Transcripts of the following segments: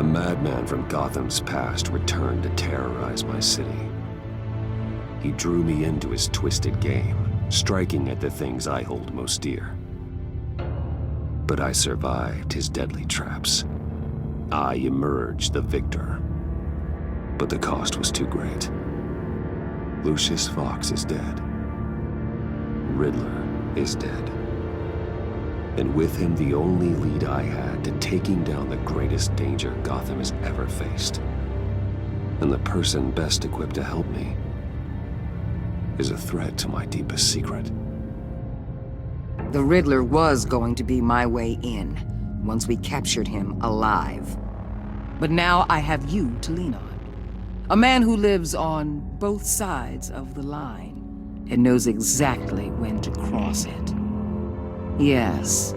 A madman from Gotham's past returned to terrorize my city. He drew me into his twisted game, striking at the things I hold most dear. But I survived his deadly traps. I emerged the victor. But the cost was too great. Lucius Fox is dead. Riddler is dead. And with him, the only lead I had to taking down the greatest danger Gotham has ever faced. And the person best equipped to help me is a threat to my deepest secret. The Riddler was going to be my way in, once we captured him alive. But now I have you to lean on. A man who lives on both sides of the line and knows exactly when to cross it. Yes,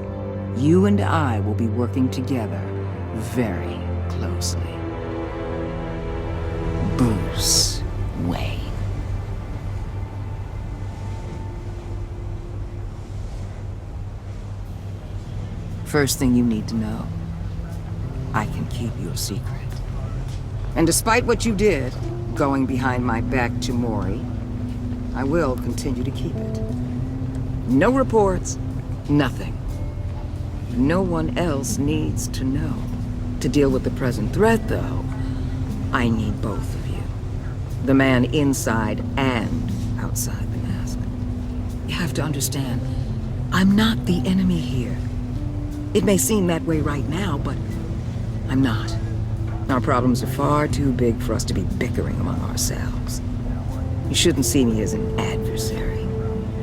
you and I will be working together very closely. Bruce Wayne. First thing you need to know, I can keep your secret. And despite what you did, going behind my back to Mori, I will continue to keep it. No reports, nothing. No one else needs to know. To deal with the present threat, though, I need both of you. The man inside and outside the mask. You have to understand, I'm not the enemy here. It may seem that way right now, but I'm not. Our problems are far too big for us to be bickering among ourselves. You shouldn't see me as an adversary.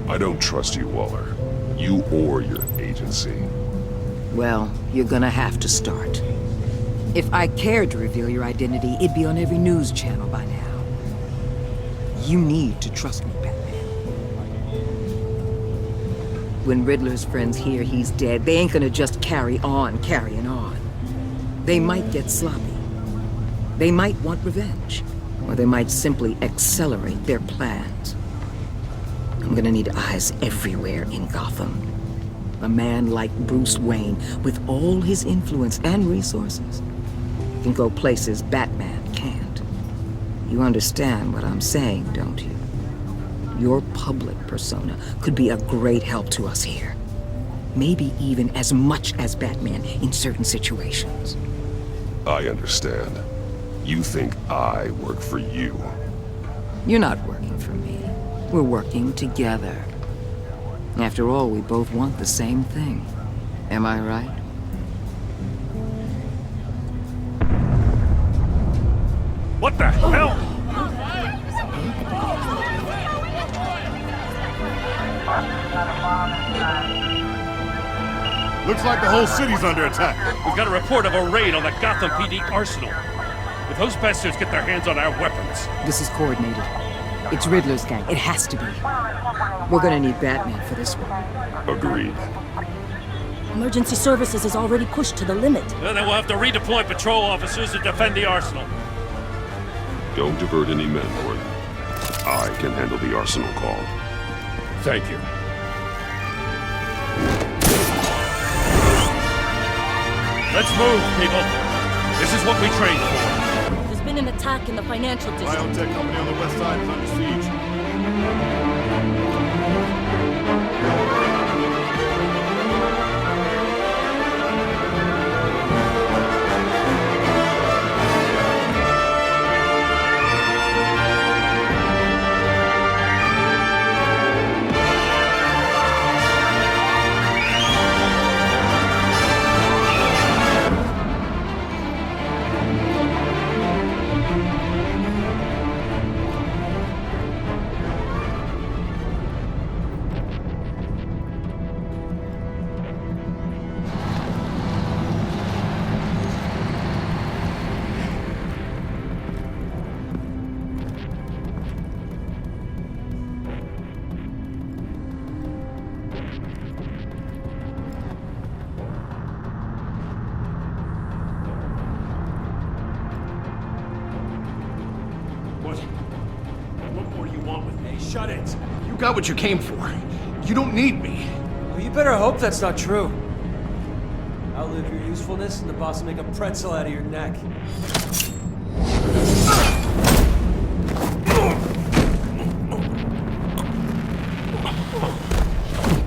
I don't trust you, Waller. You or your agency. Well, you're gonna have to start. If I cared to reveal your identity, it'd be on every news channel by now. You need to trust me, Batman. When Riddler's friends hear he's dead, they ain't gonna just carry on carrying on. They might get sloppy. They might want revenge. Or they might simply accelerate their plans. I'm gonna need eyes everywhere in Gotham. A man like Bruce Wayne, with all his influence and resources, can go places Batman can't. You understand what I'm saying, don't you? Your public persona could be a great help to us here. Maybe even as much as Batman in certain situations. I understand. You think I work for you. You're not working for me. We're working together. After all, we both want the same thing. Am I right? What the hell? Looks like the whole city's under attack. We've got a report of a raid on the Gotham PD arsenal. If those bastards get their hands on our weapons... This is coordinated. It's Riddler's gang. It has to be. We're gonna need Batman for this one. Agreed. Emergency services is already pushed to the limit. Then we'll have to redeploy patrol officers to defend the arsenal. Don't divert any men, Gordon. I can handle the arsenal call. Thank you. Let's move, people. This is what we trained for. There's been an attack in the financial district. Biotech company on the west side is under siege. What more do you want with me? Shut it! You got what you came for. You don't need me. Well, you better hope that's not true. Outlive your usefulness, and the boss will make a pretzel out of your neck.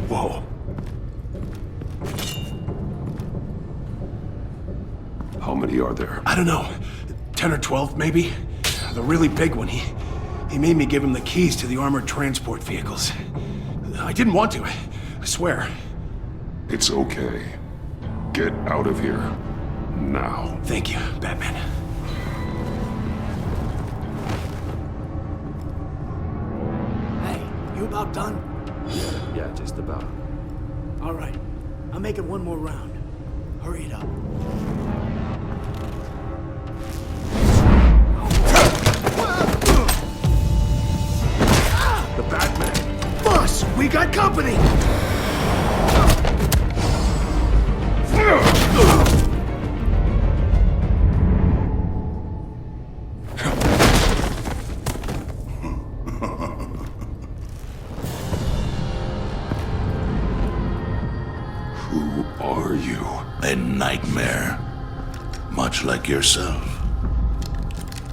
Whoa. How many are there? I don't know. 10 or 12, maybe? The really big one, he made me give him the keys to the armored transport vehicles. I didn't want to, I swear. It's okay. Get out of here. Now. Thank you, Batman. Hey, you about done? Yeah, just about. All right. I'll make it one more round. Hurry it up. The Batman. Boss, we got company! Who are you? A nightmare, much like yourself.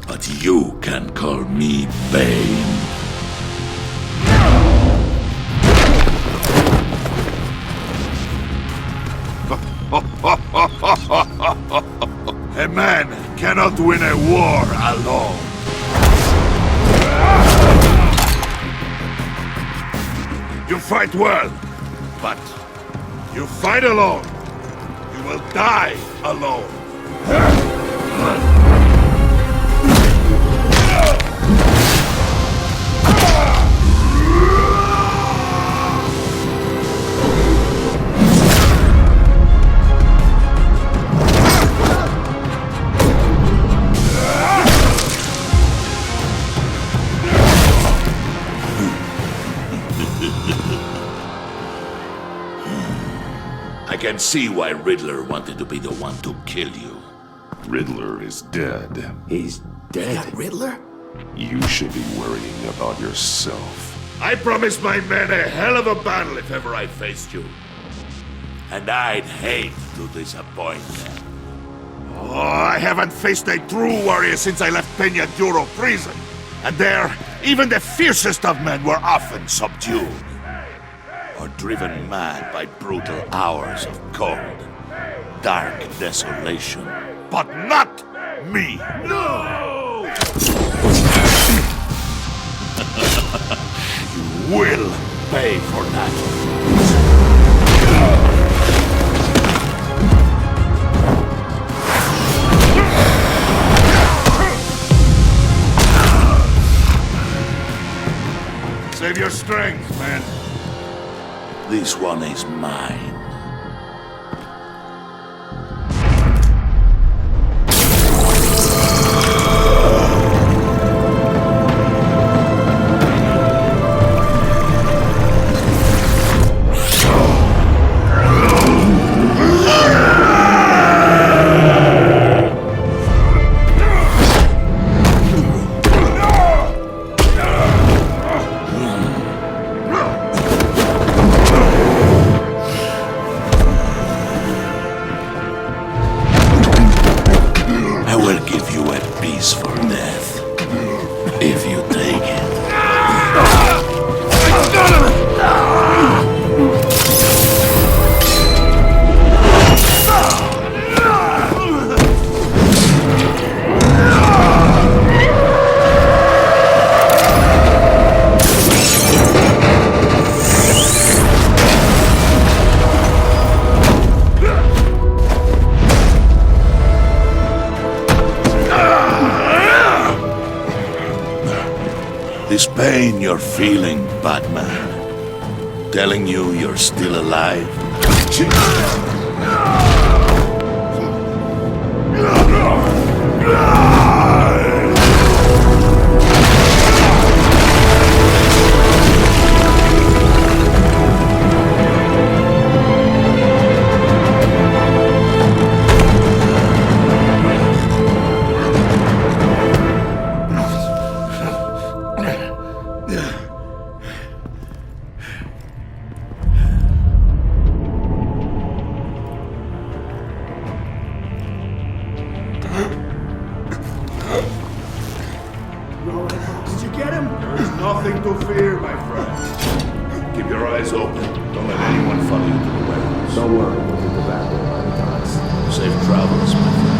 But you can call me Bane. A man cannot win a war alone. You fight well, but you fight alone. You will die alone. I can see why Riddler wanted to be the one to kill you. Riddler is dead. He's dead. Riddler? You should be worrying about yourself. I promised my men a hell of a battle if ever I faced you. And I'd hate to disappoint them. Oh, I haven't faced a true warrior since I left Peña Duro prison. And there, even the fiercest of men were often subdued. Or driven mad by brutal hours of cold and dark desolation. But not me! No! You will pay for that. Save your strength, man. This one is mine. This pain you're feeling, Batman, telling you you're still alive? Don't let anyone follow you to the warehouse. Don't worry, we'll get the back way by the docks. Safe travels, my friends.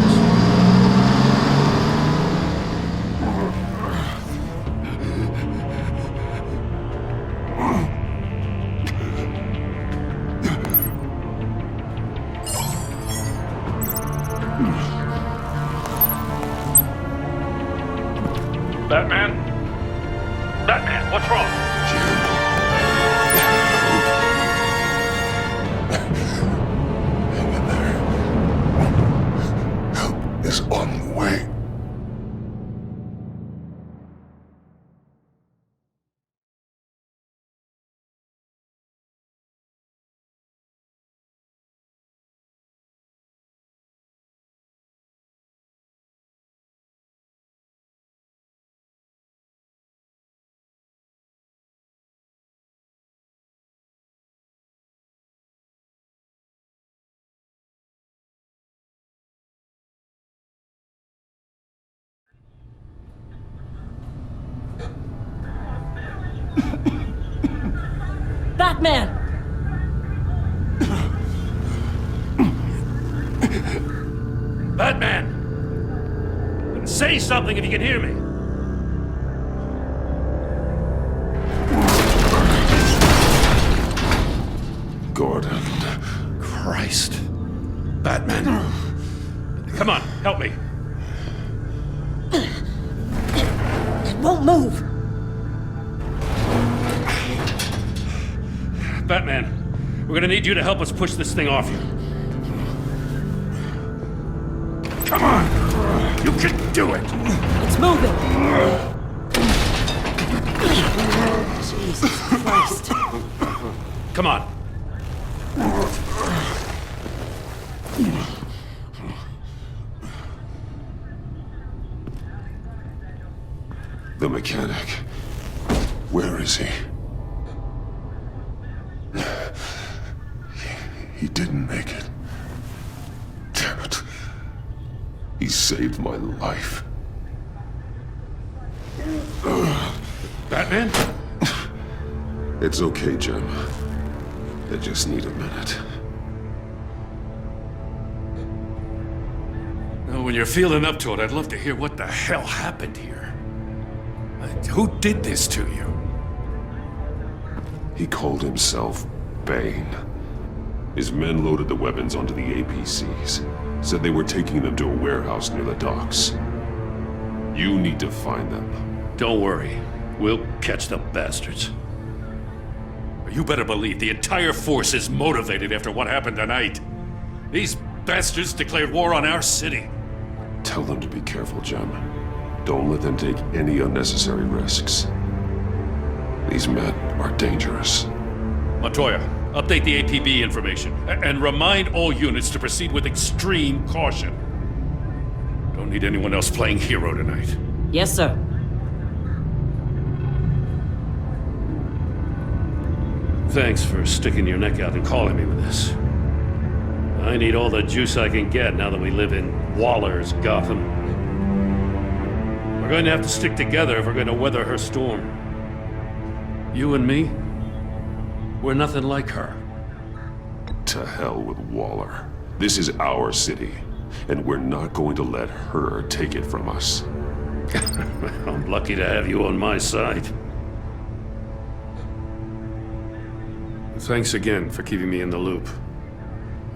Batman? Batman, what's wrong? Hang in there. Help is on the way. Batman! Batman! Say something if you can hear me. Gordon. Christ. Batman. Come on, help me. It won't move! Batman, we're gonna need you to help us push this thing off you. Come on! You can do it! It's moving! Jesus Christ. Come on. The mechanic. Where is he? He didn't make it. Damn it. He saved my life. Batman? It's okay, Jim. I just need a minute. Well, when you're feeling up to it, I'd love to hear what the hell happened here. Who did this to you? He called himself Bane. His men loaded the weapons onto the APCs. Said they were taking them to a warehouse near the docks. You need to find them. Don't worry. We'll catch the bastards. You better believe the entire force is motivated after what happened tonight. These bastards declared war on our city. Tell them to be careful, Jim. Don't let them take any unnecessary risks. These men are dangerous. Montoya, update the APB information, and remind all units to proceed with extreme caution. Don't need anyone else playing hero tonight. Yes, sir. Thanks for sticking your neck out and calling me with this. I need all the juice I can get now that we live in Waller's Gotham. We're going to have to stick together if we're going to weather her storm. You and me, we're nothing like her. To hell with Waller. This is our city, and we're not going to let her take it from us. I'm lucky to have you on my side. Thanks again for keeping me in the loop.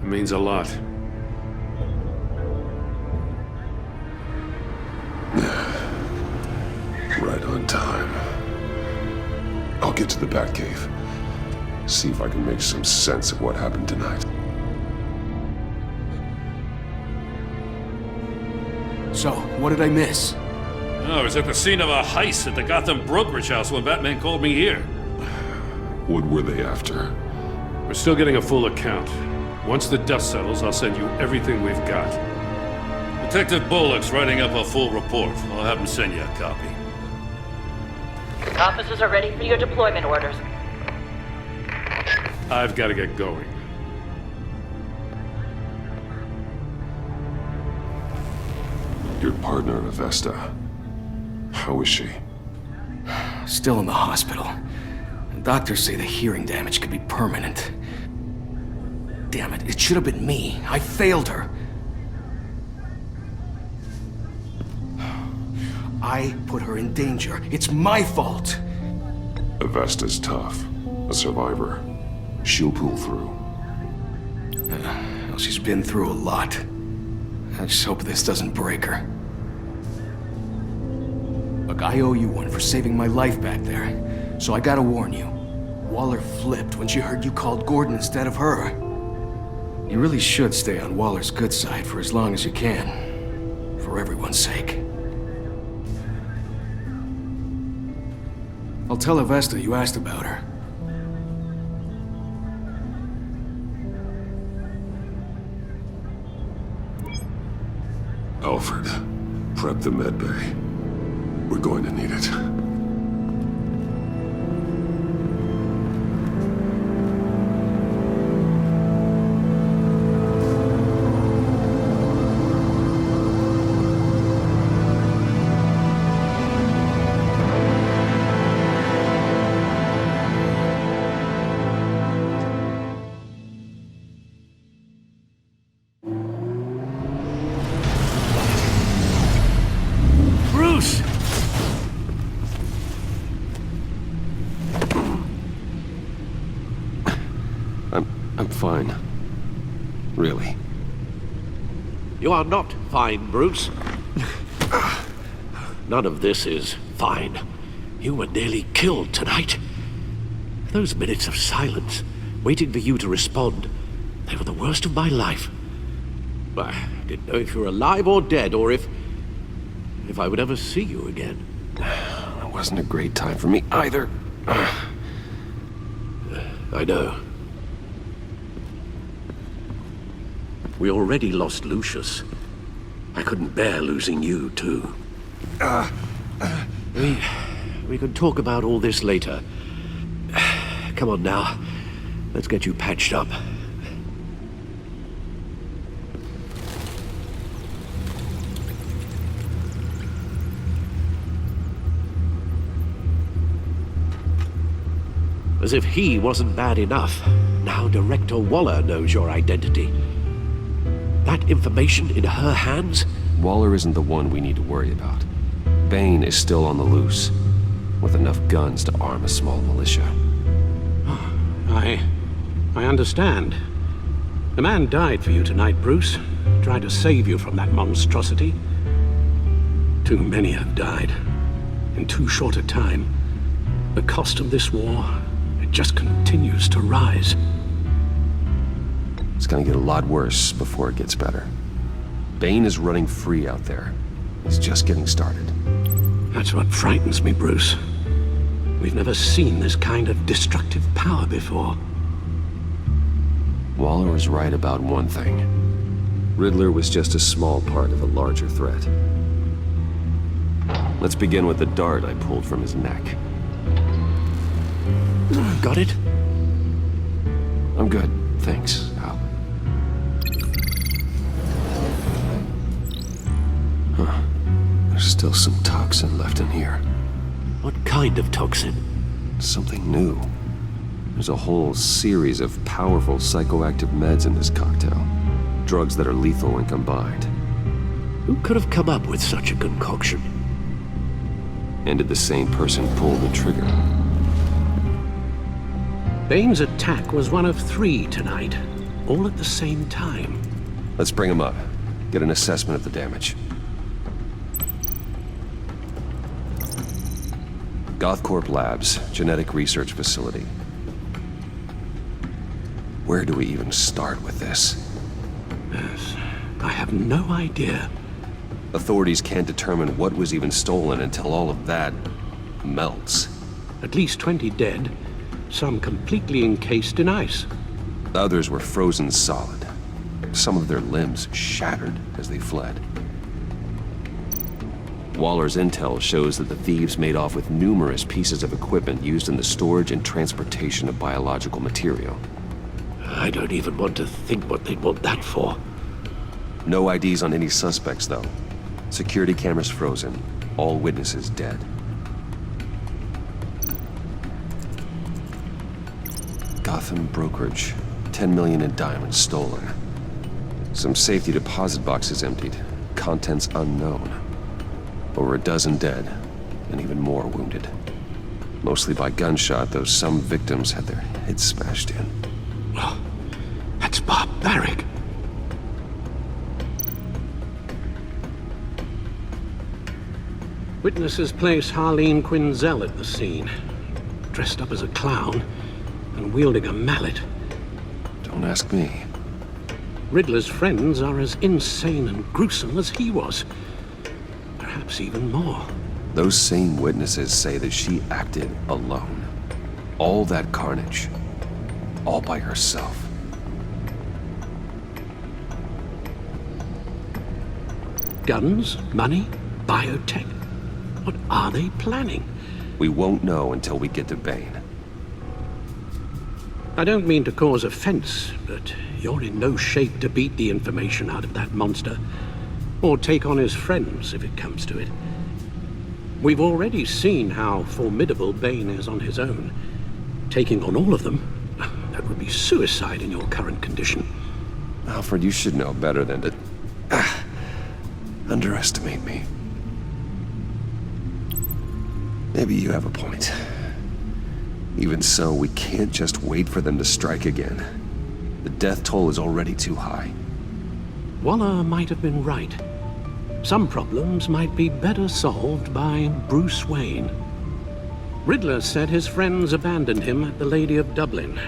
It means a lot. Right on time. I'll get to the Batcave. See if I can make some sense of what happened tonight. So, what did I miss? I was at the scene of a heist at the Gotham brokerage house when Batman called me here. What were they after? We're still getting a full account. Once the dust settles, I'll send you everything we've got. Detective Bullock's writing up a full report. I'll have him send you a copy. Officers are ready for your deployment orders. I've got to get going. Your partner, Avesta. How is she? Still in the hospital. Doctors say the hearing damage could be permanent. Damn it, it should have been me. I failed her. I put her in danger. It's my fault. Avesta's tough. A survivor. She'll pull through. Well, she's been through a lot. I just hope this doesn't break her. Look, I owe you one for saving my life back there. So I gotta warn you. Waller flipped when she heard you called Gordon instead of her. You really should stay on Waller's good side for as long as you can. For everyone's sake. I'll tell Avesta you asked about her. Alfred, prep the med bay. We're going to need it. Bruce! I'm fine. Really. You are not fine, Bruce. None of this is fine. You were nearly killed tonight. Those minutes of silence, waiting for you to respond, they were the worst of my life. I didn't know if you were alive or dead, or if I would ever see you again. It wasn't a great time for me either. I know. We already lost Lucius. I couldn't bear losing you, too. We could talk about all this later. Come on now. Let's get you patched up. As if he wasn't bad enough, now Director Waller knows your identity. That information in her hands? Waller isn't the one we need to worry about. Bane is still on the loose, with enough guns to arm a small militia. I understand. The man died for you tonight, Bruce. Tried to save you from that monstrosity. Too many have died. In too short a time. The cost of this war, it just continues to rise. It's gonna get a lot worse before it gets better. Bane is running free out there. He's just getting started. That's what frightens me, Bruce. We've never seen this kind of destructive power before. Waller was right about one thing. Riddler was just a small part of a larger threat. Let's begin with the dart I pulled from his neck. Got it? I'm good, thanks, Al. Huh. There's still some toxin left in here. What kind of toxin? Something new. There's a whole series of powerful psychoactive meds in this cocktail. Drugs that are lethal when combined. Who could have come up with such a concoction? And did the same person pull the trigger? Bane's attack was one of 3 tonight, all at the same time. Let's bring him up. Get an assessment of the damage. Gothcorp Labs, genetic research facility. Where do we even start with this? Yes, I have no idea. Authorities can't determine what was even stolen until all of that melts. At least 20 dead, some completely encased in ice. Others were frozen solid. Some of their limbs shattered as they fled. Waller's intel shows that the thieves made off with numerous pieces of equipment used in the storage and transportation of biological material. I don't even want to think what they'd want that for. No IDs on any suspects, though. Security cameras frozen. All witnesses dead. Gotham brokerage. 10 million in diamonds stolen. Some safety deposit boxes emptied. Contents unknown. Over a dozen dead, and even more wounded. Mostly by gunshot, though some victims had their heads smashed in. Well, that's barbaric. Witnesses place Harleen Quinzel at the scene, dressed up as a clown and wielding a mallet. Don't ask me. Riddler's friends are as insane and gruesome as he was. Perhaps even more. Those same witnesses say that she acted alone. All that carnage. All by herself. Guns, money, biotech. What are they planning? We won't know until we get to Bane. I don't mean to cause offense, but you're in no shape to beat the information out of that monster, or take on his friends if it comes to it. We've already seen how formidable Bane is on his own. Taking on all of them, that would be suicide in your current condition. Alfred, you should know better than to underestimate me. Maybe you have a point. Even so, we can't just wait for them to strike again. The death toll is already too high. Waller might have been right. Some problems might be better solved by Bruce Wayne. Riddler said his friends abandoned him at the Lady of Dublin.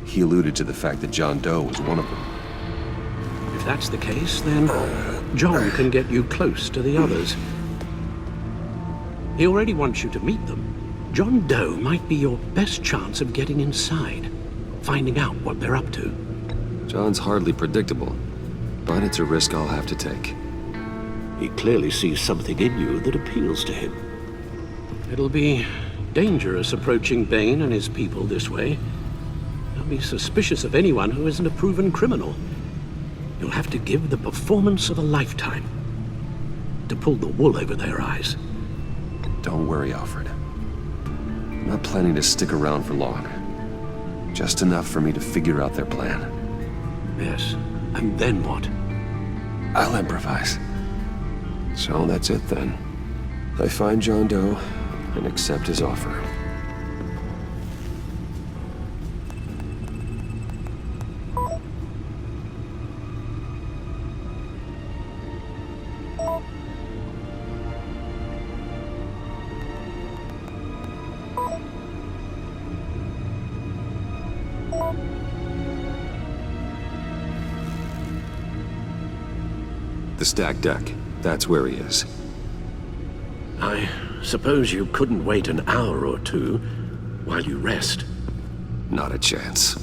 He alluded to the fact that John Doe was one of them. If that's the case, then John can get you close to the others. He already wants you to meet them. John Doe might be your best chance of getting inside, finding out what they're up to. John's hardly predictable, but it's a risk I'll have to take. He clearly sees something in you that appeals to him. It'll be dangerous approaching Bane and his people this way. They'll be suspicious of anyone who isn't a proven criminal. You'll have to give the performance of a lifetime to pull the wool over their eyes. Don't worry, Alfred. I'm not planning to stick around for long. Just enough for me to figure out their plan. Yes, and then what? I'll improvise. So that's it then. I find John Doe and accept his offer. The stacked deck. That's where he is. I suppose you couldn't wait an hour or two while you rest. Not a chance.